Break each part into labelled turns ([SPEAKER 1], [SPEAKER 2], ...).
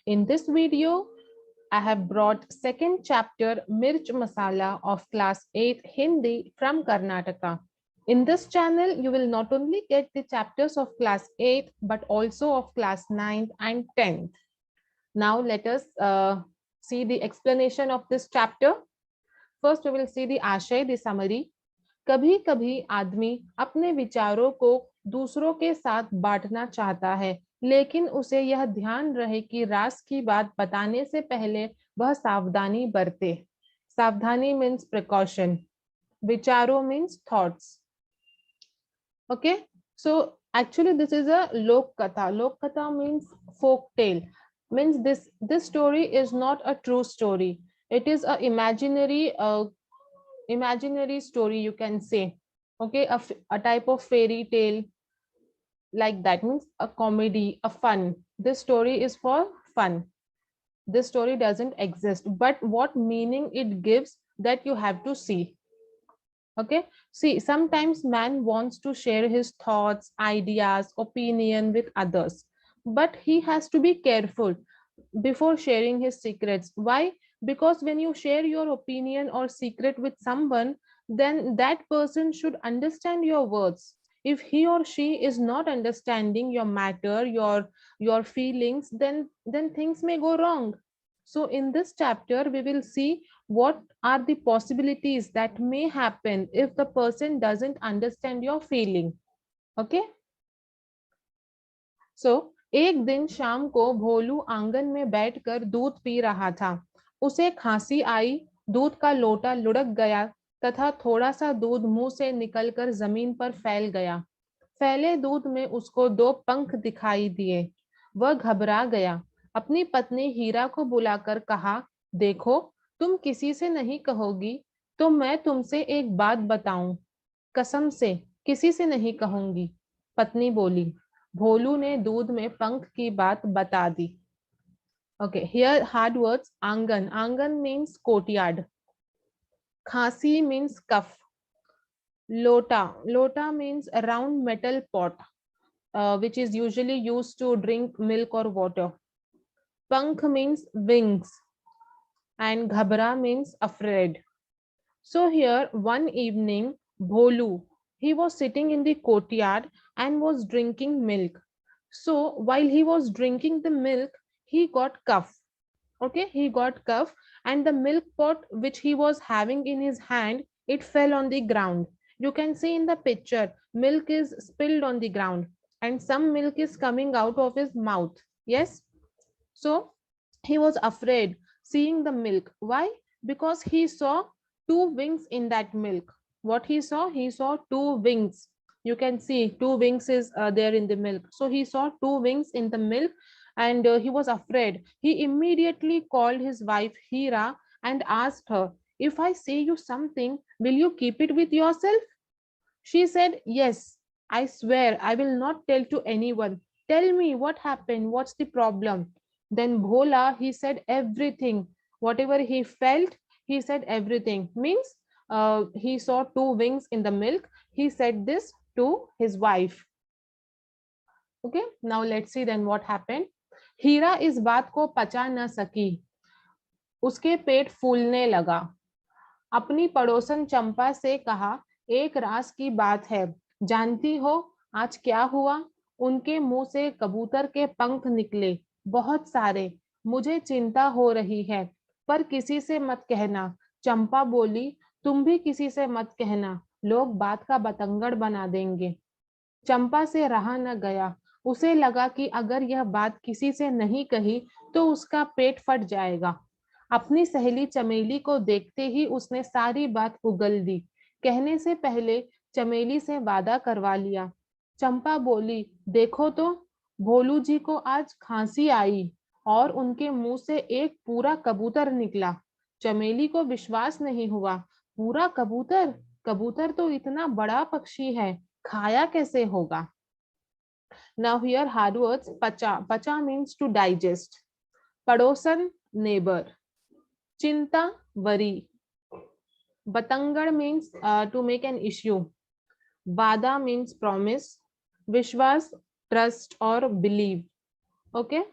[SPEAKER 1] In this video, I have brought second chapter Mirch Masala of class 8 Hindi from Karnataka. In this channel, you will not only get the chapters of class 8 but also of class 9th and 10th. Now let us see the explanation of this chapter. First, we will see the आशय, the summary. कभी कभी आदमी अपने विचारों को दूसरों के साथ बांटना चाहता है, लेकिन उसे यह ध्यान रहे कि राज की बात बताने से पहले वह सावधानी बरते. सावधानी मीन्स प्रिकॉशन, विचारों means thoughts. Okay, so actually this is a lok katha. Lok katha means folk tale. Means this story is not a true story. It is a imaginary story, you can say. Okay, a type of fairy tale, like that, means a comedy, a fun. This story is for fun. This story doesn't exist, but what meaning it gives, that you have to see. Okay, see, sometimes man wants to share his thoughts, ideas, opinion with others, but he has to be careful before sharing his secrets. Why? Because when you share your opinion or secret with someone, then that person should understand your words. If he or she is not understanding your matter, your feelings, then things may go wrong. So in this chapter we will see what are the possibilities that may happen if the person doesn't understand your feeling. Okay, so एक दिन शाम को भोलू आंगन में बैठकर दूध P रहा था. उसे खांसी आई, दूध का लोटा लुढ़क गया तथा थोड़ा सा दूध मुंह से निकलकर जमीन पर फैल गया. फैले दूध में उसको दो पंख दिखाई दिए. वह घबरा गया. अपनी पत्नी हीरा को बुलाकर कहा, देखो, तुम किसी से नहीं कहोगी तो मैं तुमसे एक बात बताऊं. कसम से किसी से नहीं कहूंगी, पत्नी बोली. भोलू ने दूध में पंख की बात बता दी. Okay, here hard words. Angan. Angan means courtyard. Khasi means cough. Lota. Lota means a round metal pot, which is usually used to drink milk or water. Pankh means wings. And ghabra means afraid. So here one evening, Bholu, he was sitting in the courtyard and was drinking milk. So while he was drinking the milk, he got cough. Okay, he got cough, and the milk pot which he was having in his hand, it fell on the ground. You can see in the picture, milk is spilled on the ground and some milk is coming out of his mouth. Yes, so he was afraid seeing the milk. Why? Because he saw two wings in that milk. What he saw? He saw two wings. You can see two wings is there in the milk. So he saw two wings in the milk, and he was afraid. He immediately called his wife Hira and asked her, if I say you something, will you keep it with yourself? She said, yes, I swear I will not tell to anyone. Tell me what happened, what's the problem? Then Bhola, he said everything. Whatever he felt, he said everything. Means he saw two wings in the milk. He said this to his wife. Okay, now let's see then what happened. हीरा इस बात को पचा न सकी. उसके पेट फूलने लगा. अपनी पड़ोसन चंपा से कहा, एक राज की बात है, जानती हो आज क्या हुआ? उनके मुंह से कबूतर के पंख निकले, बहुत सारे. मुझे चिंता हो रही है, पर किसी से मत कहना. चंपा बोली, तुम भी किसी से मत कहना, लोग बात का बतंगड़ बना देंगे. चंपा से रहा न गया. उसे लगा कि अगर यह बात किसी से नहीं कही तो उसका पेट फट जाएगा. अपनी सहेली चमेली को देखते ही उसने सारी बात उगल दी. कहने से पहले चमेली से वादा करवा लिया. चंपा बोली, देखो तो, भोलू जी को आज खांसी आई और उनके मुंह से एक पूरा कबूतर निकला. चमेली को विश्वास नहीं हुआ. पूरा कबूतर? कबूतर तो इतना बड़ा पक्षी है, खाया कैसे होगा? Now here hard words. Pacha. Pacha means to digest. Padosan, neighbor. Chinta, worry. Batangar means to make an issue. Vada means promise. Vishwas, trust or believe. Okay.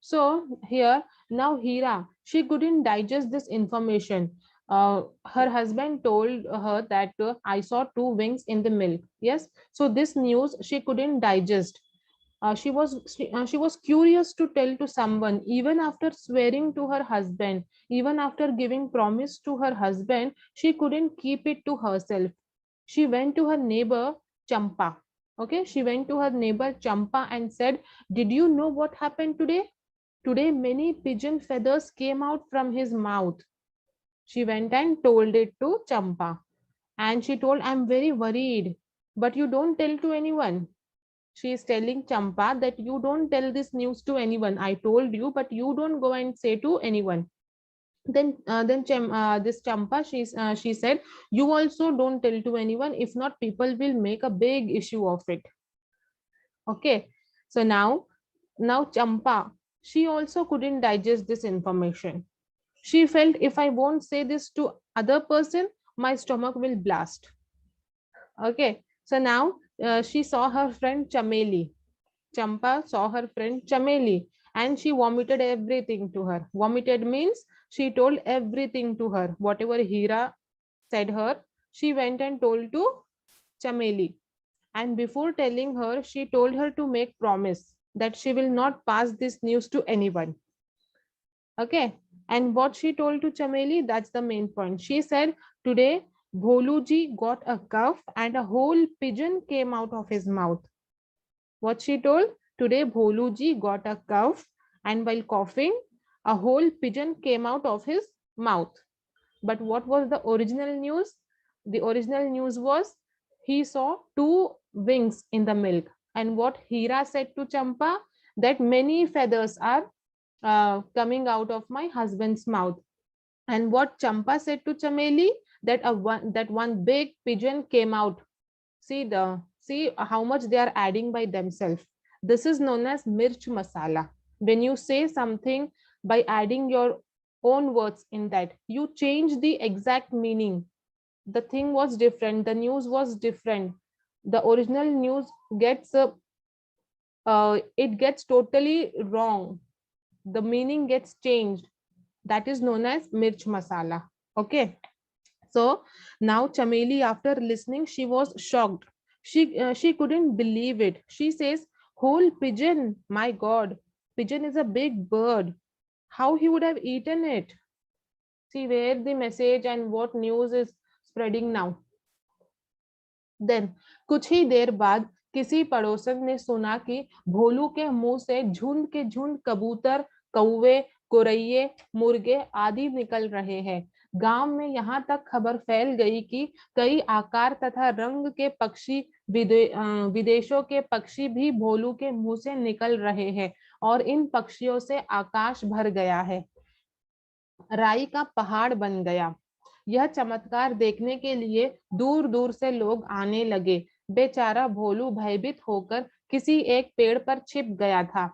[SPEAKER 1] So here now Hira, she couldn't digest this information. Her husband told her that I saw two wings in the milk. Yes, so this news she couldn't digest. She was curious to tell to someone, even after swearing to her husband, even after giving promise to her husband, she couldn't keep it to herself. She went to her neighbor Champa. Okay, she went to her neighbor Champa and said, "Did you know what happened today? Today, many pigeon feathers came out from his mouth." She went and told it to Champa. And she told, "I'm very worried, but you don't tell to anyone." She is telling Champa that you don't tell this news to anyone. I told you, but you don't go and say to anyone. Then this Champa, she said, "You also don't tell to anyone. If not, people will make a big issue of it." Okay. So now Champa, she also couldn't digest this information. She felt, if I won't say this to other person, my stomach will blast. Okay. So now she saw her friend Chameli. Champa saw her friend Chameli and she vomited everything to her. Vomited means she told everything to her. Whatever Hira said her, she went and told to Chameli. And before telling her, she told her to make promise that she will not pass this news to anyone. Okay. And what she told to Chameli, that's the main point. She said, today Bholuji got a cough and a whole pigeon came out of his mouth. What she told? Today Bholuji got a cough and while coughing, a whole pigeon came out of his mouth. But what was the original news? The original news was he saw two wings in the milk. And what Hira said to Champa? That many feathers are coming out of my husband's mouth. And what Champa said to Chameli? That one big pigeon came out. See how much they are adding by themselves. This is known as mirch masala. When you say something by adding your own words in that, you change the exact meaning. The thing was different, the news was different. The original news gets it gets totally wrong. The meaning gets changed. That is known as mirch masala. Okay. So now Chameli, after listening, she was shocked. She couldn't believe it. She says, "Whole pigeon! My God, pigeon is a big bird. How he would have eaten it?" See where the message and what news is spreading now. Then कुछ ही देर बाद किसी पड़ोसन ने सुना कि भोलू के मुंह से झुंड कबूतर, कौवे, गोरैये, मुर्गे आदि निकल रहे हैं। गांव में यहाँ तक खबर फैल गई कि कई आकार तथा रंग के पक्षी, विदेशों के पक्षी भी भोलू के मुंह से निकल रहे हैं और इन पक्षियों से आकाश भर गया है, राई का पहाड़ बन गया। यह चमत्कार देखने के लिए दूर दूर से लोग आने लगे। बेचारा भोलू भयभीत होकर किसी एक पेड़ पर छिप गया था।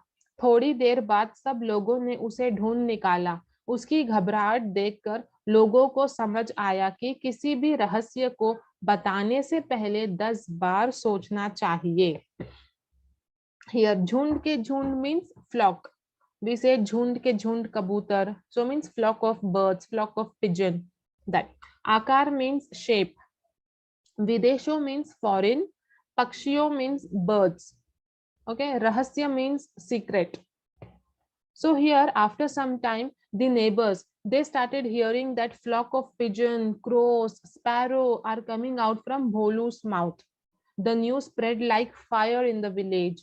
[SPEAKER 1] थोड़ी देर बाद सब लोगों ने उसे ढूंढ निकाला। उसकी घबराहट देखकर लोगों को समझ आया कि किसी भी रहस्य को बताने से पहले 10 बार सोचना चाहिए। Here झुंड के झुंड means flock. We say झुंड के झुंड कबूतर, so means flock of birds, flock of pigeon. That आकार means shape, विदेशो means foreign, पक्षियों means birds. Okay, rahasya means secret. So here after some time the neighbors, they started hearing that flock of pigeon, crows, sparrow are coming out from Bholu's mouth. The news spread like fire in the village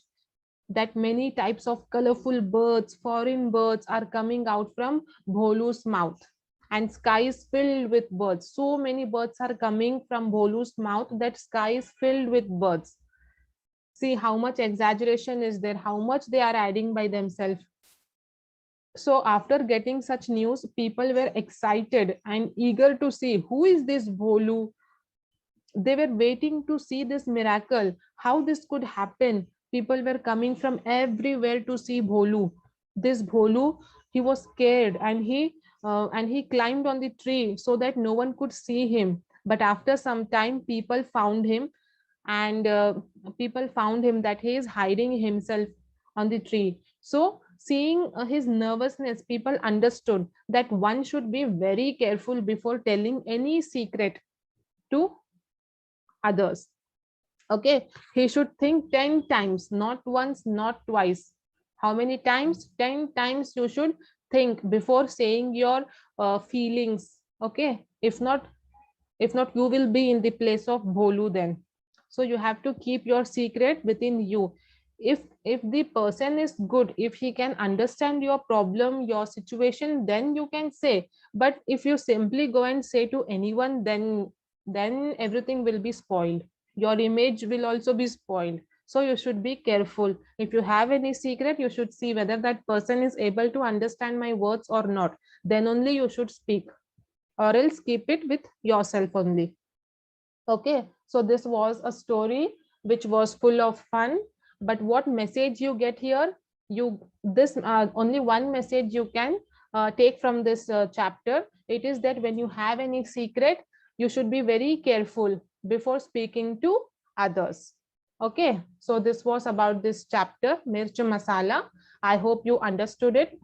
[SPEAKER 1] that many types of colorful birds, foreign birds are coming out from Bholu's mouth. And sky is filled with birds. So many birds are coming from Bholu's mouth that sky is filled with birds. See how much exaggeration is there, how much they are adding by themselves. So after getting such news, people were excited and eager to see who is this Bholu. They were waiting to see this miracle, how this could happen. People were coming from everywhere to see Bholu. This Bholu, he was scared and he climbed on the tree so that no one could see him. But after some time, people found him and people found him that he is hiding himself on the tree. So Seeing his nervousness, people understood that one should be very careful before telling any secret to others. Okay, he should think 10 times, not once, not twice. How many times? 10 times you should think before saying your feelings. Okay, if not you will be in the place of Bholu then. So you have to keep your secret within you. If the person is good, if he can understand your problem, your situation, then you can say. But if you simply go and say to anyone, then everything will be spoiled. Your image will also be spoiled. So you should be careful. If you have any secret, you should see whether that person is able to understand my words or not. Then only you should speak, or else keep it with yourself only. Okay, so this was a story which was full of fun. But what message you get here? You this only one message you can take from this chapter. It is that when you have any secret, you should be very careful before speaking to others. Okay, so this was about this chapter, Mirch Masala. I hope you understood it.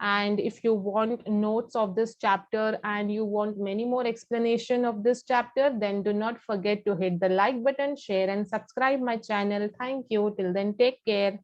[SPEAKER 1] And if you want notes of this chapter and you want many more explanation of this chapter, then do not forget to hit the like button, share and subscribe my channel. Thank you. Till then, take care.